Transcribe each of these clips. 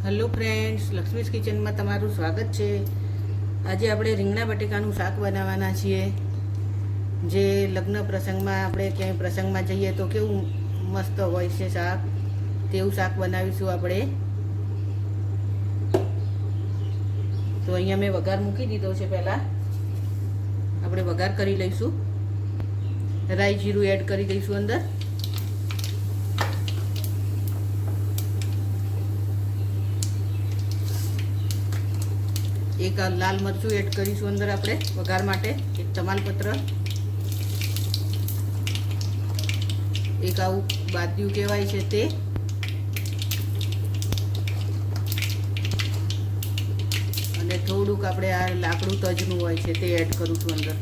Hello friends, Lakshmi's kitchen में तमाરું स्वागत है। आज આપણે રીંગણા બટેકાનું શાક બનાવવાના છીએ। જે લગ્ન પ્રસંગમાં આપણે ક્યાંય પ્રસંગમાં જઈએ તો કેવું મસ્ત હોય છે શાક, તેવું શાક બનાવીશું આપણે। તો અહીંયા મેં વઘાર મૂકી દીધો છે। પહેલા આપણે વઘાર કરી લઈશું। રાઈ જીરું એડ કરી દઈશું અંદર। एक लाल मरचू एड करीशू अंदर आपणे वघार माटे। एक तमालपत्र, एक आवुं बादिયું कहेवाय छे ते, अने थोडुंक आपणे आ लाकड़ू तजनुं होय छे ते एड करूं छुं अंदर।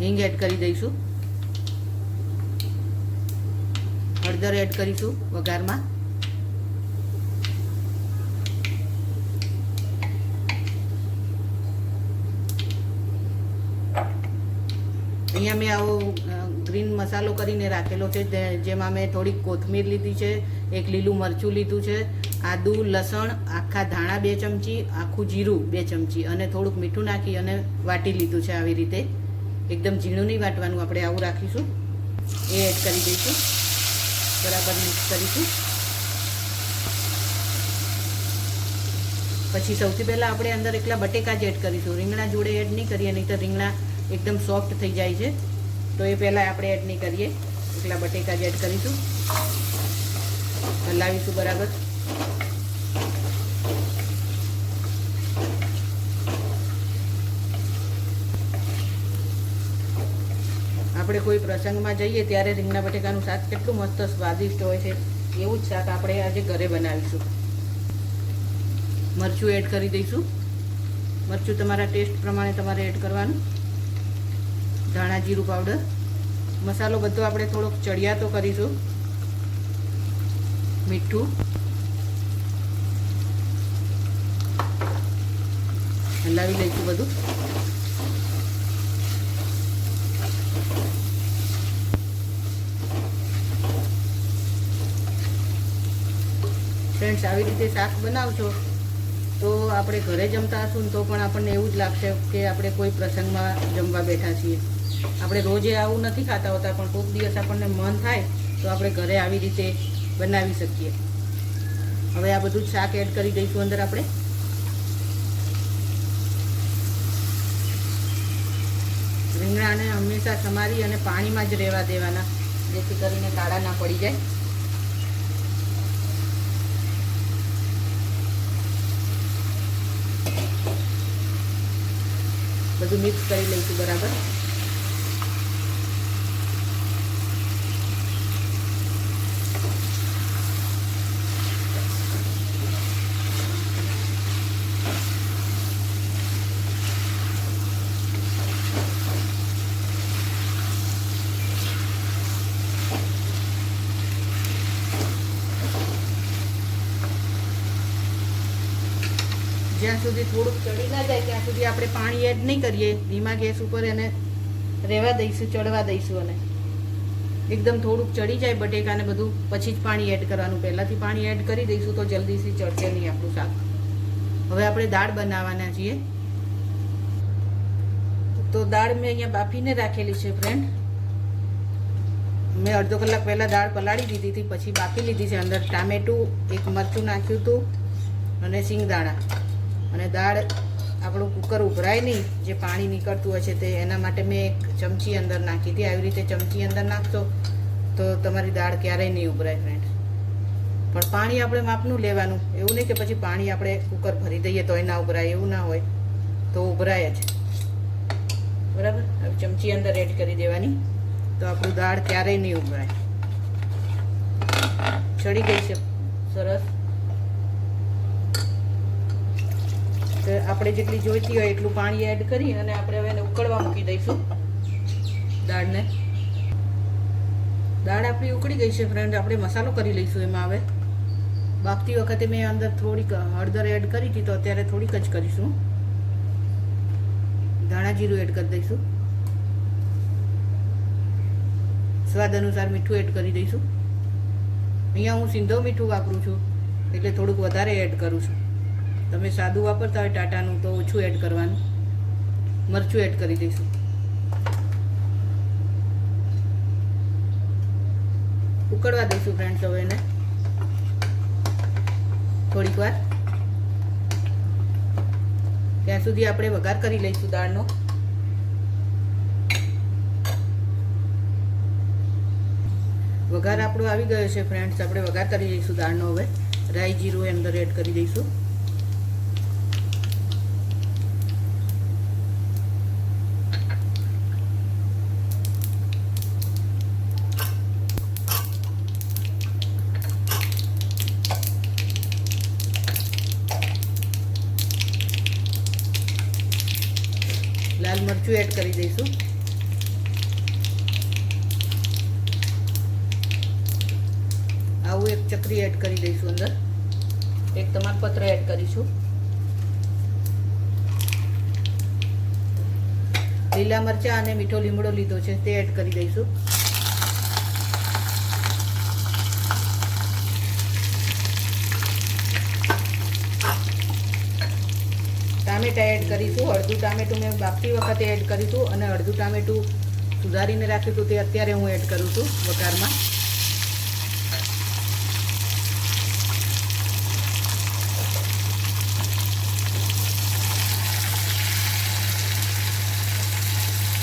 हींग एड करी दईशुं। हळदर एड करीशुं वघारमां। अहींया मैं आवो ग्रीन मसालो करीने राखेलो छे, जेमां मैं थोड़ी कोथमीर लीधी छे, एक लीलू मरचुं लीधुं छे, आदू लसण आखा धाणा 2 चमची, आखुं जीरुं 2 चमची अने थोड़ुंक मीठुं नाखी अने वाटी लीधुं छे। आवी रीते एकदम झीणुं नहीं वाटवानुं, आपणे आवुं राखीशुं। ए एड करी दईशुं, बराबर मिक्स करीशुं। पछी सौथी पहेला आपणे अंदर एकला बटेका ज एड करीशुं। રીંગણા जोड़े एड नहीं करीए, नहीं तो રીંગણા एकदम सॉफ्ट थी जाए छे, तो ये पहला आपणे एड नहीं करिए। एकला बटेका ज एड करीशुं, हलावीशुं बराबर। आपणे कोई प्रसंग में जईए त्यारे રીંગણા बटेकानुं शाक केटલું मस्त स्वादिष्ट होय छे, एवुं ज शाक आपणे आजे घरे बनावीशुं। मरचुं एड करी दईशुं। मरचुं तमारा टेस्ट प्रमाणे तमारे एड करवानुं। धाणा जीरु पाउडर, मसालो बधो आपणे थोड़ोक चढ़ियातो करीशुं। मीठुं, हलावी लईशुं बधुं। फ्रेंड्स, આવી રીતે શાક બનાવજો તો આપણે ઘરે જમતા હશું તો પણ આપણને એવું જ લાગશે કે આપણે કોઈ પ્રસંગમાં જમવા બેઠા છીએ। આપણે રોજે આવું નથી ખાતા હોતા, પણ કોઈક દિવસ આપણને મન થાય તો આપણે ઘરે આવી રીતે બનાવી શકીએ। હવે આ બધું જ શાક એડ કરી દઈશું અંદર આપણે। રીંગણાને હંમેશા સમારી અને પાણીમાં જ રહેવા દેવાના, જેથી કરીને કાળા ના પડી જાય। બધું મિક્સ કરી લઈશું બરાબર। જ્યાં સુધી થોડુંક ચડી ના જાય ત્યાં સુધી આપણે પાણી એડ નહીં કરીએ। ધીમા ગેસ ઉપર એને રહેવા દઈશું, ચડવા દઈશું। અને એકદમ થોડુંક ચડી જાય બટેકાને બધું પછી જ પાણી એડ કરવાનું। પહેલાંથી પાણી એડ કરી દઈશું તો જલ્દીથી ચડશે નહીં આપણું શાક। હવે આપણે દાળ બનાવવાના છીએ। તો દાળ મેં અહીંયા બાફીને રાખેલી છે ફ્રેન્ડ। મેં અડધો કલાક પહેલાં દાળ પલાળી દીધી હતી, પછી બાફી લીધી છે। અંદર ટામેટું, એક મરચું નાખ્યું હતું અને સિંગદાણા। અને દાળ આપણું કુકર ઉભરાય નહીં, જે પાણી નીકળતું હોય છે તે, એના માટે મેં એક ચમચી અંદર નાખી હતી। આવી રીતે ચમચી અંદર નાખશો તો તમારી દાળ ક્યારેય નહીં ઉભરાય ફ્રેન્ડ। પણ પાણી આપણે માપનું લેવાનું, એવું નહીં કે પછી પાણી આપણે કુકર ભરી દઈએ તો એ ના ઉભરાય, એવું ના હોય, તો ઉભરાય જ બરાબર। હવે ચમચી અંદર એડ કરી દેવાની, તો આપણું દાળ ક્યારેય નહીં ઉભરાય। ચડી ગઈ છે સરસ। તો આપણે જેટલી જોઈતી હોય એટલું પાણી એડ કરી અને આપણે હવે એને ઉકળવા મૂકી દઈશું દાળને। દાળ આપણી ઉકળી ગઈ છે ફ્રેન્ડ। આપણે મસાલો કરી લઈશું એમાં। હવે બાફતી વખતે મેં અંદર થોડીક હળદર એડ કરી હતી, તો અત્યારે થોડીક જ કરીશું। ધાણા જીરું એડ કરી દઈશું। સ્વાદ અનુસાર મીઠું એડ કરી દઈશું। અહીંયા હું સિંધો મીઠું વાપરું છું એટલે થોડુંક વધારે એડ કરું છું. તમે સાદું વાપરતા હોય ટાટાનું તો ઓછું એડ કરવાનું. મરચું એડ કરી દઈશું. ઉકળવા દઈશું ફ્રેન્ડ્સ હવે એને થોડીક વાર. ત્યાં સુધી આપણે વઘાર કરી લઈશું દાળનો. વઘાર આપણો આવી ગયો છે ફ્રેન્ડ્સ. આપણે વઘાર કરી દઈશું દાળનો. હવે રાઈ જીરું અંદર એડ કરી દઈશું. લાલ મરચું એડ કરી દઈશું. આવું એક ચકરી એડ કરી દઈશું અંદર. એક તમાલપત્ર એડ કરીશું. લીલા મરચાં અને મીઠો લીમડો લીધો છે તે એડ કરી દઈશું. ટામેટા એડ કરીશું. અડધું ટામેટું મેં બાફતી વખતે એડ કરીશું અને અડધું ટામેટું સુધારીને રાખ્યું હતું તે અત્યારે હું એડ કરું છું વઘારમાં.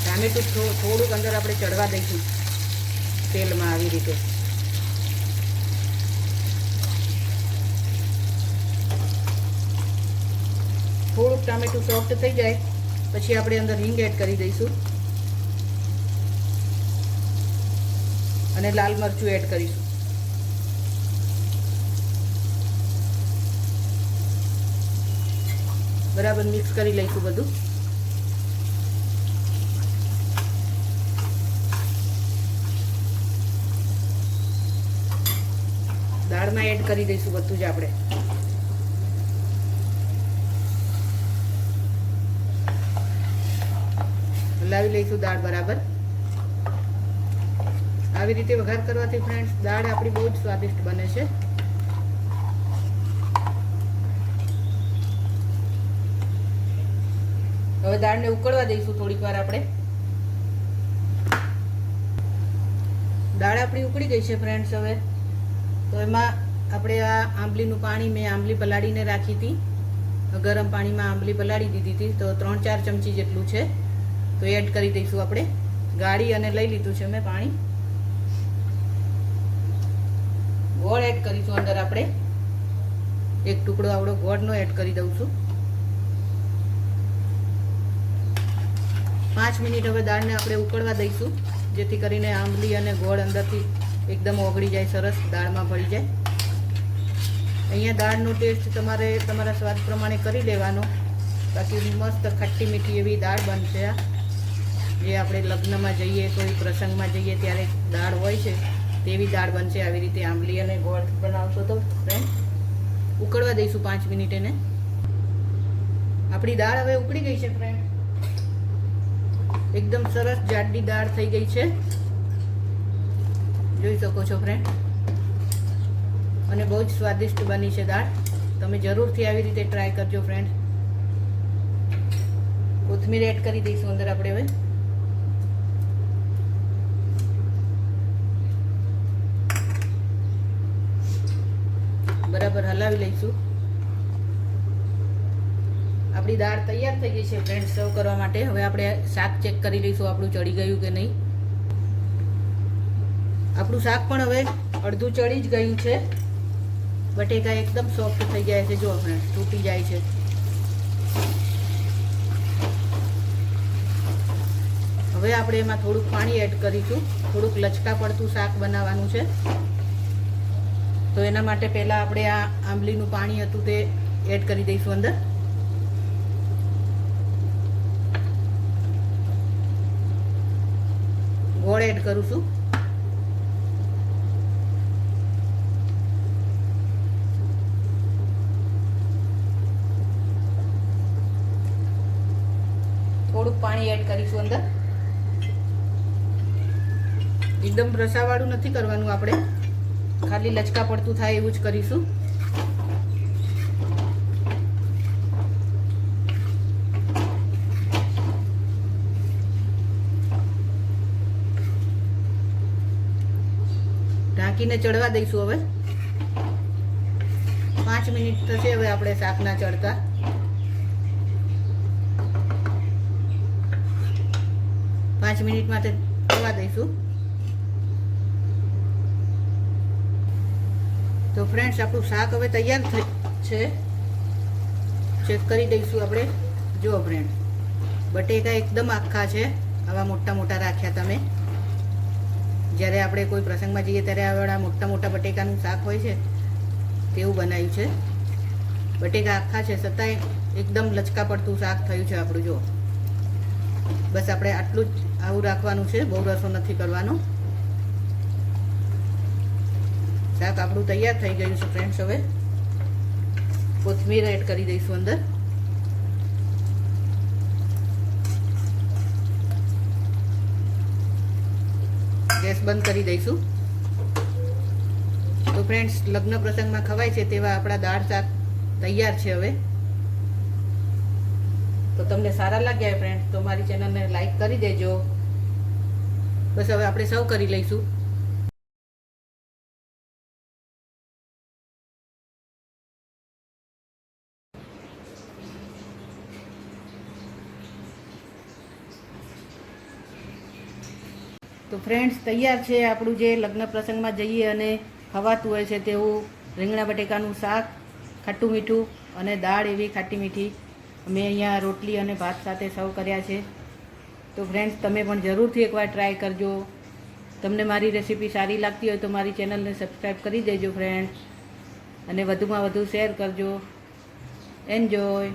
ટામેટું થોડુંક અંદર આપણે ચડવા દઈશું તેલમાં આવી રીતે. થોડુંક ટામેટું સોફ્ટ થઈ જાય પછી આપણે અંદર હિંગ એડ કરી દઈશું અને લાલ મરચું એડ કરીશું. બરાબર મિક્સ કરી લઈશું બધું. દાળમાં એડ કરી દઈશું બધું જ આપણે. હલાવી લઈશું દાળ બરાબર. આવી રીતે વઘાર કરવાથી ફ્રેન્ડ્સ દાળ આપણી બહુ જ સ્વાદિષ્ટ બને છે. હવે દાળને ઉકળવા દઈશું થોડીક વાર આપણે. દાળ આપણી ઉકળી ગઈ છે ફ્રેન્ડ્સ. હવે તો એમાં આપણે આ આંબલીનું પાણી, મેં આંબલી પલાળીને રાખી હતી, ગરમ પાણીમાં આંબલી પલાળી દીધી હતી, તો 3-4 ચમચી જેટલું છે તો એડ કરી દઈશું આપણે. ગાળી અને લઈ લીધું છે મેં પાણી. ગોળ એડ કરીશું અંદર આપણે. એક ટુકડો આવડો ગોળનો એડ કરી દઉં છું. 5 મિનિટ હવે દાળને આપણે ઉકળવા દઈશું જેથી કરીને આંબલી અને ગોળ અંદરથી એકદમ ઓગળી જાય, સરસ દાળમાં ભળી જાય. અહીંયા દાળનો ટેસ્ટ તમારે તમારા સ્વાદ પ્રમાણે કરી લેવાનો. બાકી મસ્ત ખટ્ટી મીઠી એવી દાળ બનશે. આ જે આપણે લગ્નમાં જઈએ, કોઈ પ્રસંગમાં જઈએ ત્યારે દાળ હોય છે તેવી દાળ બનશે. આવી રીતે આંબલી અને ગોળ બનાવશો તો ફ્રેન્ડ. ઉકળવા દઈશું 5 મિનિટ એને. આપણી દાળ હવે ઉકળી ગઈ છે ફ્રેન્ડ. એકદમ સરસ જાડી દાળ થઈ ગઈ છે, જોઈ શકો છો ફ્રેન્ડ. અને બહુ જ સ્વાદિષ્ટ બની છે દાળ. તમે જરૂરથી આવી રીતે ટ્રાય કરજો ફ્રેન્ડ. કોથમીર એડ કરી દઈશું અંદર આપણે હવે. બરાબર હલાવી લઈશું. આપણી દાળ તૈયાર થઈ ગઈ છે ફ્રેન્ડ સર્વ કરવા માટે. હવે આપણે શાક ચેક કરી લઈશું આપણું ચડી ગયું કે નહીં. આપણું શાક પણ હવે અડધું ચડી જ ગયું છે. બટેકા એકદમ સોફ્ટ થઈ જાય છે, જો ફ્રેન્ડ તૂટી જાય છે. હવે આપણે એમાં થોડુંક પાણી એડ કરીશું. થોડુંક લચકા પડતું શાક બનાવવાનું છે, તો એના માટે પહેલાં આપણે આ આંબલીનું પાણી હતું તે એડ કરી દઈશું અંદર. ગોળ એડ કરું છું. થોડુંક પાણી એડ કરીશું અંદર. એકદમ રસાવાળું નથી કરવાનું આપણે. ખાલી લચકા પડતું થાય એવું જ કરીશું. ઢાંકીને ચડવા દઈશું. હવે 5 મિનિટ થશે હવે આપણે શાકના ચડતા. પાંચ મિનિટ માટે થવા દઈશું. તો ફ્રેન્ડ્સ, આપણું શાક હવે તૈયાર છે. ચેક કરી દઈશું આપણે. જુઓ ફ્રેન્ડ, બટેકા એકદમ આખા છે. આવા મોટા મોટા રાખ્યા તમે. જ્યારે આપણે કોઈ પ્રસંગમાં જઈએ ત્યારે આવા મોટા મોટા બટેકાનું શાક હોય છે તેવું બનાવ્યું છે. બટેકા આખા છે છતાંય એકદમ લચકા પડતું શાક થયું છે આપણું. જો બસ આપણે આટલું જ આવું રાખવાનું છે, બહુ રસો નથી કરવાનો. શાક આપણું તૈયાર થઈ ગયું છે ફ્રેન્ડ્સ. હવે કોથમીર એડ કરી દઈશું અંદર. ગેસ બંધ કરી દઈશું. તો ફ્રેન્ડ્સ, લગ્ન પ્રસંગમાં ખવાય છે તેવા આપણા દાળ શાક તૈયાર છે હવે. તો તમને સારા લાગ્યા ફ્રેન્ડ્સ તો મારી ચેનલને લાઈક કરી દેજો. બસ હવે આપણે સર્વ કરી લઈશું. તો ફ્રેન્ડ્સ, તૈયાર છે આપણું જે લગ્ન પ્રસંગમાં જઈએ અને ખવાતું હોય છે તેવું રીંગણા બટેકાનું શાક, ખાટું મીઠું અને દાળ એવી ખાટી મીઠી. અમે અહીંયા રોટલી અને ભાત સાથે સર્વ કર્યા છે. તો ફ્રેન્ડ્સ, તમે પણ જરૂરથી એકવાર ટ્રાય કરજો. તમને મારી રેસીપી સારી લાગતી હોય તો મારી ચેનલને સબસ્ક્રાઈબ કરી દેજો ફ્રેન્ડ્સ, અને વધુમાં વધુ શેર કરજો. એન્જોય.